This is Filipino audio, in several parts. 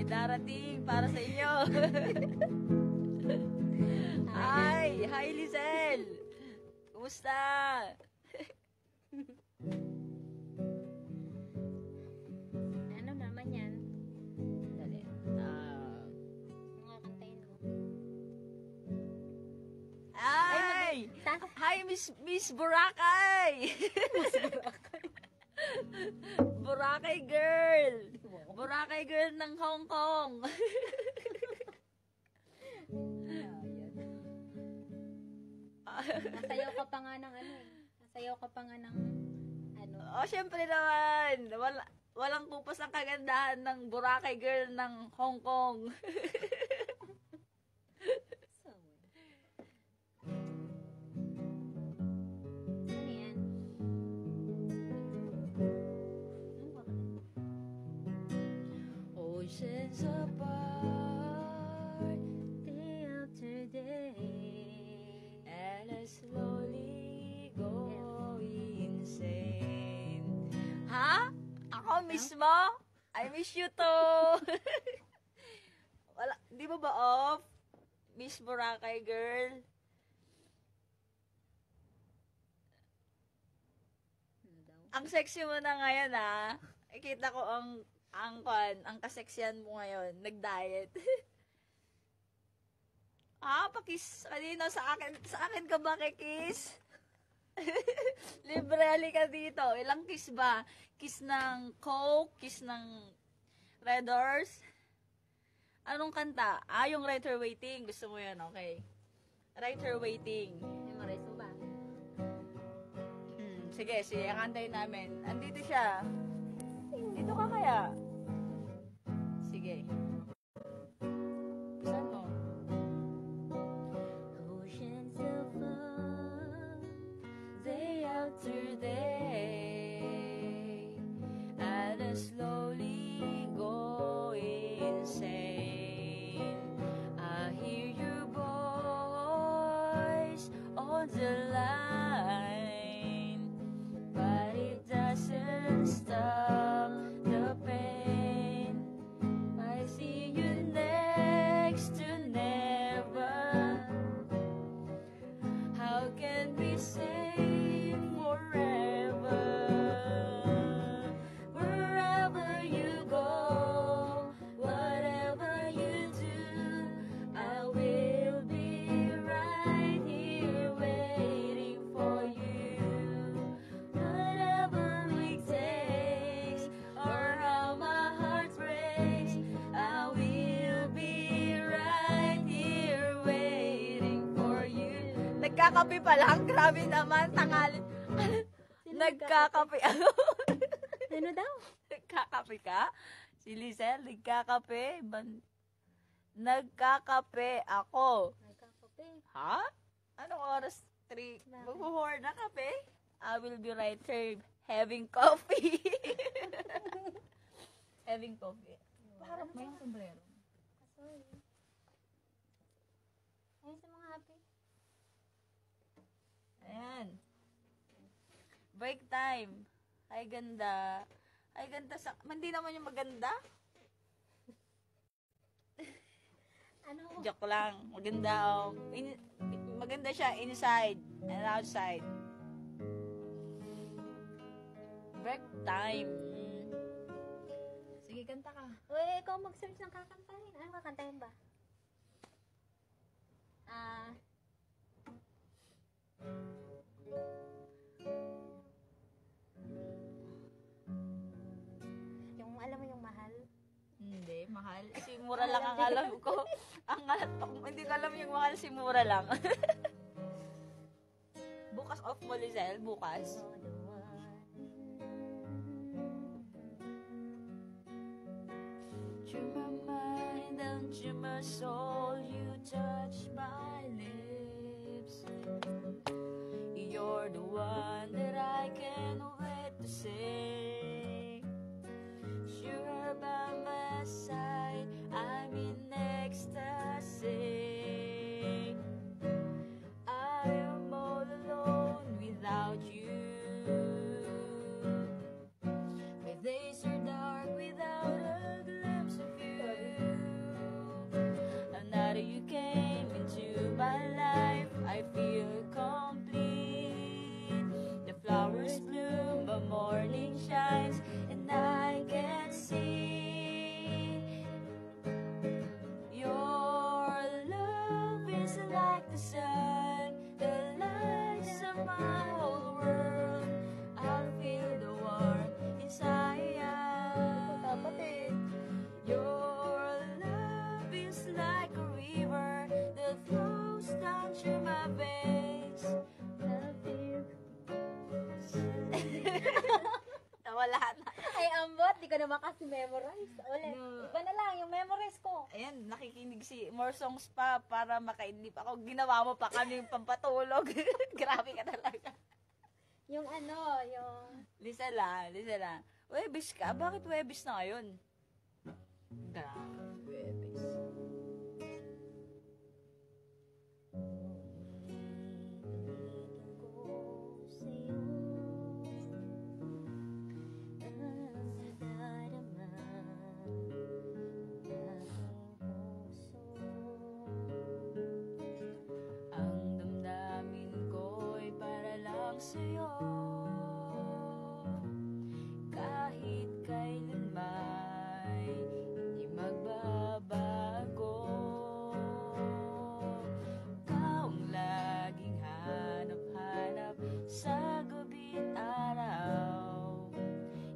may darating para sa inyo. Hi Lizelle. Kumusta? Ano naman yan? Dali. Mga kantayin mo. Hi, Miss Boracay! Boracay girl! Boracay girl ng Hong Kong! Nasayaw ka pa nga ng ano eh. Nasayaw ka pa nga ng ano. Oh, syempre naman! Walang kupas ang kagandahan ng Boracay girl ng Hong Kong. Ano yan? Oceans apart, day after day, and I slowly go insane. Ha? Ako mismo? I miss you too. Wala, di ba off? Miss Boracay girl. Ang sexy mo na ngayon ah. Ikita ko ang kaseksiyan mo ngayon. Nag-diet. Pakis kanino sa akin ka ba kikis? Libre ka dito. Ilang kiss ba? Kiss ng Coke, kiss ng Red Horse. Anong kanta? Yung Writer Waiting. Gusto mo yan, okay. Writer Waiting. Memorize mo ba? Sige, kantayin namin. Andito siya. Dito ka kaya? Sige. Saan mo? Oceans of love, day after day, and I slowly go insane. I hear your voice on the line, but it doesn't stop the pain. I see you next to never. How can we say forever? Wherever you go, whatever you do, I will be right here waiting for you. Whatever it takes, or how my heart breaks, I will be right here waiting for you. Nagkakape pa lang? Grabe naman, tangali. Nagkakape. Ano daw? Nagkakape ka? Si Lizelle, nagkakape? Nagkakape ako. Nagkakape. Ha? Anong oras? 3? Magpo-pour na kape? I will be right here having coffee. Having coffee. Paharap mo yung sombrero. Sorry. Ayun sa mga happy. Ayan. Break time. Ay, ganda. Ay, ganda sa... Hindi naman yung maganda. Ano? Joke lang. Maganda, maganda siya inside and outside. Break time. Sige, kanta ka. Uy, ikaw mag-search ng kakantahin. Ano kakantahin ba? Yung alam mo yung mahal? Hindi, mahal. Si Mura lang ang alam ko. Hindi ko alam yung mahal, si Mura lang. Bukas off mo, Lizelle. Bukas. To my mind and to my soul, you touch my lips. You're the one that I can't wait to say. You're by my side, I'm in ecstasy. I am all alone without you. My days are dark without a glimpse of you. ko naman kasi memorize. Ulit. No. Iba na lang, yung memorize ko. Ayan, nakikinig si more songs pa para makainip ako. Ginawa mo pa kami yung pampatulog. Grabe ka talaga. Yung ano, yung... Lisa lang. Webis ka? Bakit Webis na ngayon? Grabe, Webis. Ang damdamin ko'y para lang sa'yo. Kahit kailanman hindi magbabago. Ikaw ang laging hanap-hanap sa gabi't araw.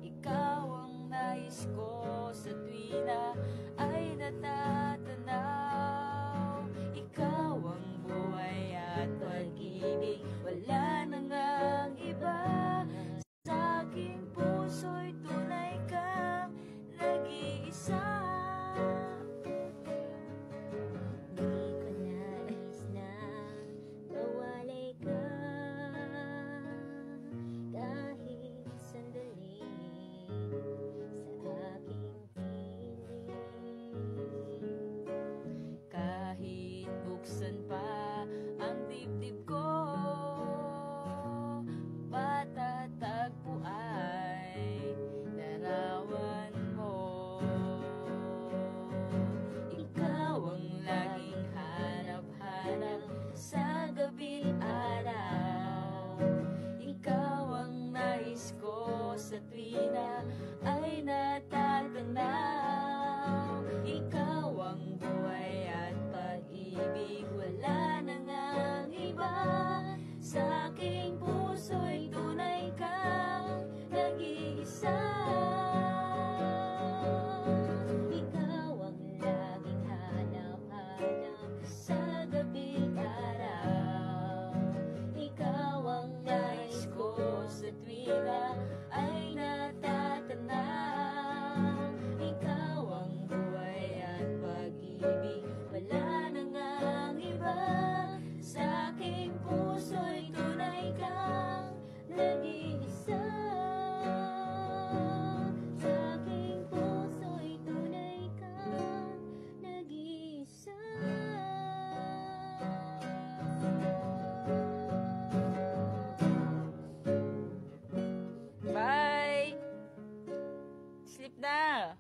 Ikaw ang nais ko sa tuwina ay natatanaw. Ikaw ang buhay at pag-ibig, wala nang ang iba. Sa aking puso'y tunay kang nag-iisa. Di ko nais na mawalay ka kahit sandali sa aking piling. Kahit buksan pa ang dibdib ko, patatagpo ay larawan mo. Ikaw ang laging hanap-hanap sa gabi't araw. Ikaw ang nais ko sa tuwina ay natatanaw. Ikaw ang buhay at pag-ibig, wala nang ang iba. Sa aking puso'y tunay kang nag-iisa. Ikaw ang laging hanap-hanap sa gabi't araw. Ikaw ang nais ko sa tuwina ay natatanaw. Ikaw ang buhay at pag-ibig, wala nang ang iba. Sa aking puso'y tunay kang Nag-iisa. Sa aking puso'y tunay kang nag-iisa. Bye! Sleep na!